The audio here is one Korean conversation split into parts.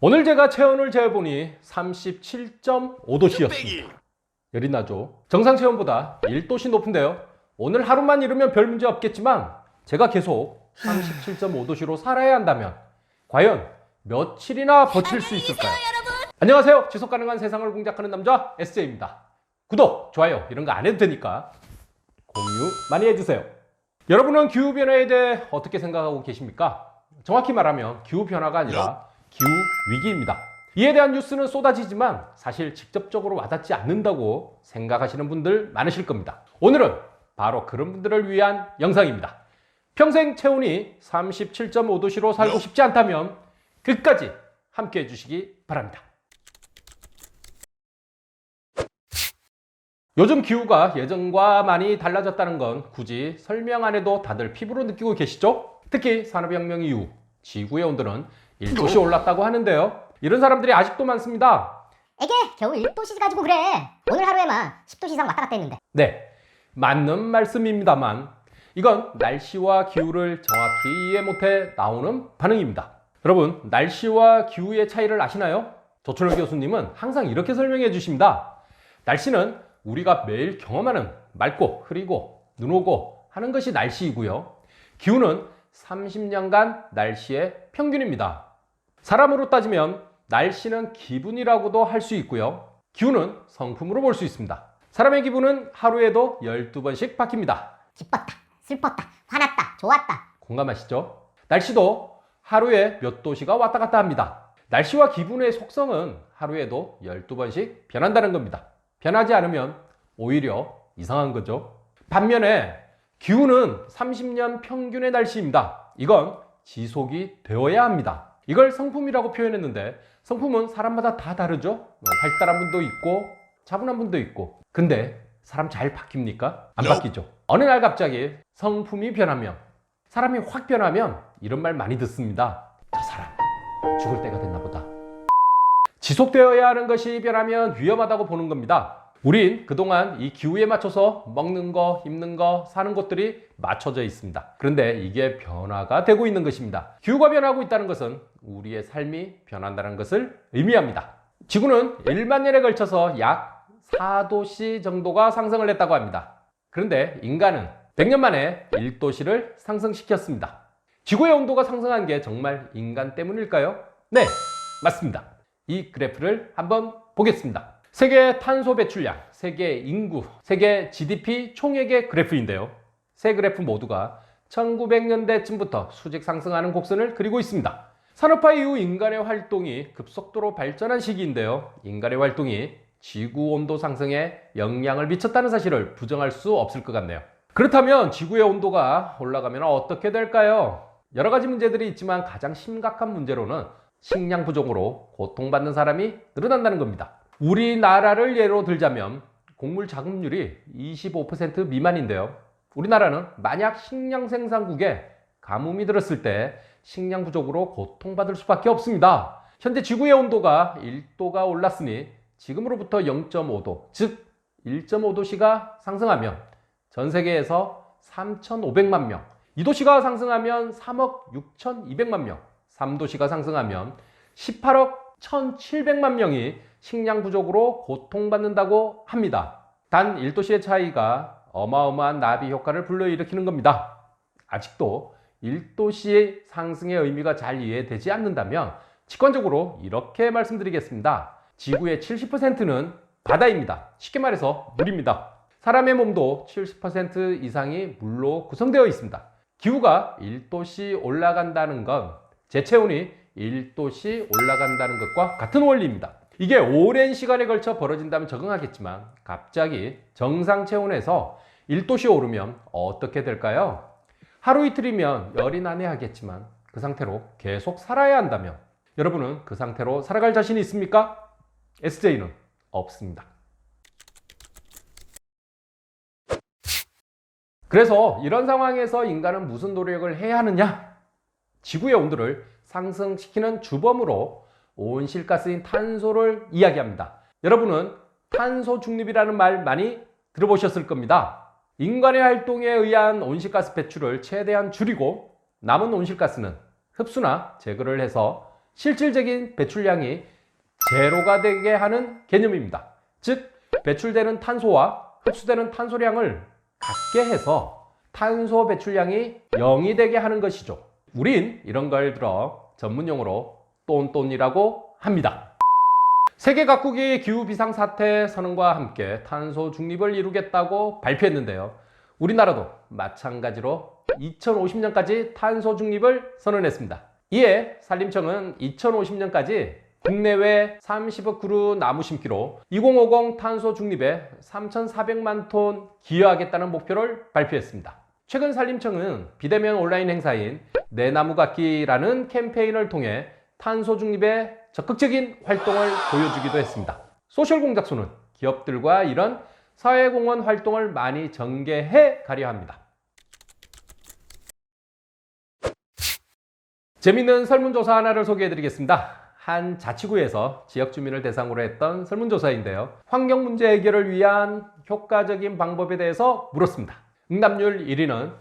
오늘 제가 체온을 재보니 37.5도씨였습니다. 열이 나죠? 정상 체온보다 1도씨 높은데요. 오늘 하루만 이르면 별 문제 없겠지만 제가 계속 37.5도씨로 살아야 한다면 과연 며칠이나 버틸 수 있을까요? 안녕하세요. 지속 가능한 세상을 공작하는 남자 SJ입니다. 구독, 좋아요 이런 거 안 해도 되니까 공유 많이 해주세요. 여러분은 기후변화에 대해 어떻게 생각하고 계십니까? 정확히 말하면 기후변화가 아니라 기후위기입니다. 이에 대한 뉴스는 쏟아지지만 사실 직접적으로 와닿지 않는다고 생각하시는 분들 많으실 겁니다. 오늘은 바로 그런 분들을 위한 영상입니다. 평생 체온이 37.5도씨로 살고 싶지 않다면 끝까지 함께 해주시기 바랍니다. 요즘 기후가 예전과 많이 달라졌다는 건 굳이 설명 안 해도 다들 피부로 느끼고 계시죠? 특히 산업혁명 이후 지구의 온도는 1도씨 올랐다고 하는데요. 이런 사람들이 아직도 많습니다. 에게 겨우 1도씨 가지고 그래. 오늘 하루에만 10도씨 이상 왔다 갔다 했는데. 네, 맞는 말씀입니다만 이건 날씨와 기후를 정확히 이해 못해 나오는 반응입니다. 여러분, 날씨와 기후의 차이를 아시나요? 조철호 교수님은 항상 이렇게 설명해 주십니다. 날씨는 우리가 매일 경험하는 맑고 흐리고 눈 오고 하는 것이 날씨이고요. 기후는 30년간 날씨의 평균입니다. 사람으로 따지면 날씨는 기분이라고도 할 수 있고요. 기후는 성품으로 볼 수 있습니다. 사람의 기분은 하루에도 12번씩 바뀝니다. 기뻤다, 슬펐다, 화났다, 좋았다. 공감하시죠? 날씨도 하루에 몇 도씨가 왔다 갔다 합니다. 날씨와 기분의 속성은 하루에도 12번씩 변한다는 겁니다. 변하지 않으면 오히려 이상한 거죠. 반면에 기후는 30년 평균의 날씨입니다. 이건 지속이 되어야 합니다. 이걸 성품이라고 표현했는데 성품은 사람마다 다 다르죠? 활달한 분도 있고 차분한 분도 있고. 근데 사람 잘 바뀝니까? 안 바뀌죠. 어느 날 갑자기 성품이 변하면, 사람이 확 변하면 이런 말 많이 듣습니다. 저 사람 죽을 때가 됐나 보다. 지속되어야 하는 것이 변하면 위험하다고 보는 겁니다. 우린 그동안 이 기후에 맞춰서 먹는 거, 입는 거, 사는 것들이 맞춰져 있습니다. 그런데 이게 변화가 되고 있는 것입니다. 기후가 변하고 있다는 것은 우리의 삶이 변한다는 것을 의미합니다. 지구는 1만 년에 걸쳐서 약 4도씨 정도가 상승을 했다고 합니다. 그런데 인간은 100년 만에 1도씨를 상승시켰습니다. 지구의 온도가 상승한 게 정말 인간 때문일까요? 네, 맞습니다. 이 그래프를 한번 보겠습니다. 세계 탄소 배출량, 세계 인구, 세계 GDP 총액의 그래프인데요. 세 그래프 모두가 1900년대쯤부터 수직 상승하는 곡선을 그리고 있습니다. 산업화 이후 인간의 활동이 급속도로 발전한 시기인데요. 인간의 활동이 지구 온도 상승에 영향을 미쳤다는 사실을 부정할 수 없을 것 같네요. 그렇다면 지구의 온도가 올라가면 어떻게 될까요? 여러 가지 문제들이 있지만 가장 심각한 문제로는 식량 부족으로 고통받는 사람이 늘어난다는 겁니다. 우리나라를 예로 들자면 곡물 자급률이 25% 미만인데요. 우리나라는 만약 식량 생산국에 가뭄이 들었을 때 식량 부족으로 고통받을 수밖에 없습니다. 현재 지구의 온도가 1도가 올랐으니 지금으로부터 0.5도, 즉 1.5도씨가 상승하면 전 세계에서 3,500만 명, 2도씨가 상승하면 3억 6,200만 명, 3도씨가 상승하면 18억 1,700만 명이 식량 부족으로 고통받는다고 합니다. 단 1도씨의 차이가 어마어마한 나비 효과를 불러일으키는 겁니다. 아직도 1도씨의 상승의 의미가 잘 이해되지 않는다면 직관적으로 이렇게 말씀드리겠습니다. 지구의 70%는 바다입니다. 쉽게 말해서 물입니다. 사람의 몸도 70% 이상이 물로 구성되어 있습니다. 기후가 1도씨 올라간다는 건 제 체온이 1도씨 올라간다는 것과 같은 원리입니다. 이게 오랜 시간에 걸쳐 벌어진다면 적응하겠지만 갑자기 정상 체온에서 1도씨 오르면 어떻게 될까요? 하루 이틀이면 열이 나네 하겠지만 그 상태로 계속 살아야 한다면 여러분은 그 상태로 살아갈 자신이 있습니까? SJ는 없습니다. 그래서 이런 상황에서 인간은 무슨 노력을 해야 하느냐? 지구의 온도를 상승시키는 주범으로 온실가스인 탄소를 이야기합니다. 여러분은 탄소 중립이라는 말 많이 들어보셨을 겁니다. 인간의 활동에 의한 온실가스 배출을 최대한 줄이고 남은 온실가스는 흡수나 제거를 해서 실질적인 배출량이 제로가 되게 하는 개념입니다. 즉, 배출되는 탄소와 흡수되는 탄소량을 같게 해서 탄소 배출량이 0이 되게 하는 것이죠. 우린 이런 걸 들어 전문용어로 똔똔이라고 합니다. 세계 각국이 기후 비상사태 선언과 함께 탄소 중립을 이루겠다고 발표했는데요. 우리나라도 마찬가지로 2050년까지 탄소 중립을 선언했습니다. 이에 산림청은 2050년까지 국내외 30억 그루 나무 심기로 2050 탄소 중립에 3,400만 톤 기여하겠다는 목표를 발표했습니다. 최근 산림청은 비대면 온라인 행사인 내 나무 갖기라는 캠페인을 통해 탄소 중립에 적극적인 활동을 보여주기도 했습니다. 소셜 공작소는 기업들과 이런 사회공헌 활동을 많이 전개해 가려 합니다. 재미있는 설문조사 하나를 소개해 드리겠습니다. 한 자치구에서 지역 주민을 대상으로 했던 설문조사인데요. 환경 문제 해결을 위한 효과적인 방법에 대해서 물었습니다. 응답률 1위는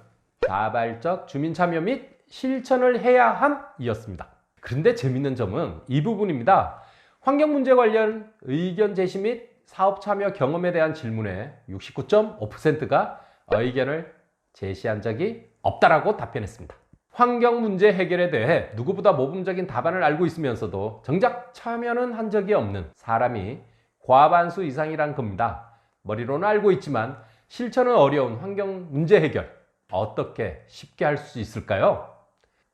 자발적 주민 참여 및 실천을 해야 함이었습니다. 그런데 재밌는 점은 이 부분입니다. 환경 문제 관련 의견 제시 및 사업 참여 경험에 대한 질문에 69.5%가 의견을 제시한 적이 없다라고 답변했습니다. 환경 문제 해결에 대해 누구보다 모범적인 답안을 알고 있으면서도 정작 참여는 한 적이 없는 사람이 과반수 이상이란 겁니다. 머리로는 알고 있지만 실천은 어려운 환경 문제 해결 어떻게 쉽게 할 수 있을까요?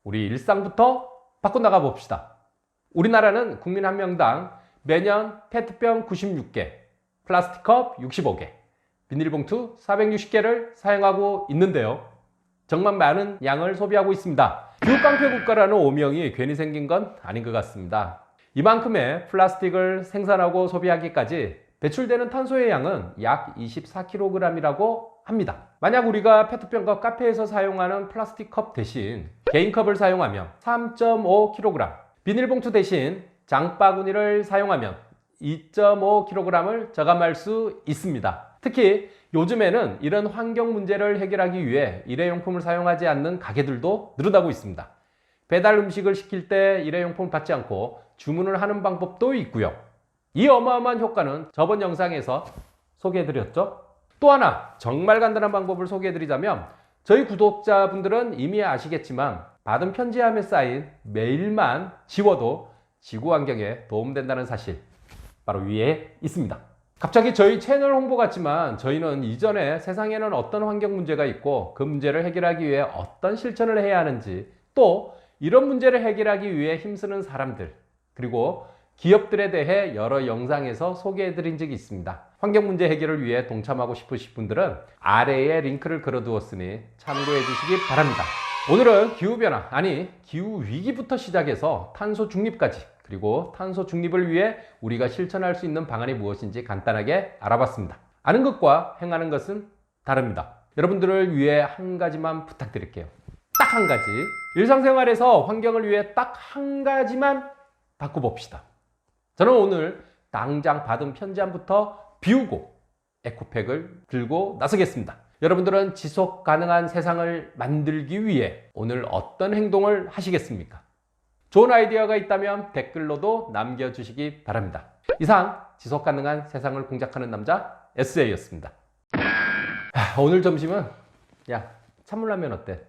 우리 일상부터 바꿔나가 봅시다. 우리나라는 국민 한 명당 매년 페트병 96개, 플라스틱컵 65개, 비닐봉투 460개를 사용하고 있는데요. 정말 많은 양을 소비하고 있습니다. 기후깡패 국가라는 오명이 괜히 생긴 건 아닌 것 같습니다. 이만큼의 플라스틱을 생산하고 소비하기까지 배출되는 탄소의 양은 약 24kg이라고 합니다. 만약 우리가 페트병과 카페에서 사용하는 플라스틱 컵 대신 개인컵을 사용하면 3.5kg, 비닐봉투 대신 장바구니를 사용하면 2.5kg을 저감할 수 있습니다. 특히 요즘에는 이런 환경 문제를 해결하기 위해 일회용품을 사용하지 않는 가게들도 늘어나고 있습니다. 배달 음식을 시킬 때 일회용품을 받지 않고 주문을 하는 방법도 있고요. 이 어마어마한 효과는 저번 영상에서 소개해드렸죠. 또 하나 정말 간단한 방법을 소개해드리자면 저희 구독자분들은 이미 아시겠지만 받은 편지함에 쌓인 메일만 지워도 지구 환경에 도움된다는 사실 바로 위에 있습니다. 갑자기 저희 채널 홍보 같지만 저희는 이전에 세상에는 어떤 환경 문제가 있고 그 문제를 해결하기 위해 어떤 실천을 해야 하는지 또 이런 문제를 해결하기 위해 힘쓰는 사람들 그리고 기업들에 대해 여러 영상에서 소개해드린 적이 있습니다. 환경 문제 해결을 위해 동참하고 싶으신 분들은 아래에 링크를 걸어두었으니 참고해 주시기 바랍니다. 오늘은 기후변화, 아니 기후위기부터 시작해서 탄소 중립까지 그리고 탄소 중립을 위해 우리가 실천할 수 있는 방안이 무엇인지 간단하게 알아봤습니다. 아는 것과 행하는 것은 다릅니다. 여러분들을 위해 한 가지만 부탁드릴게요. 딱 한 가지. 일상생활에서 환경을 위해 딱 한 가지만 바꿔봅시다. 저는 오늘 당장 받은 편지함부터 비우고 에코백을 들고 나서겠습니다. 여러분들은 지속 가능한 세상을 만들기 위해 오늘 어떤 행동을 하시겠습니까? 좋은 아이디어가 있다면 댓글로도 남겨주시기 바랍니다. 이상 지속 가능한 세상을 공작하는 남자 SA였습니다. 오늘 점심은 찬물라면 어때?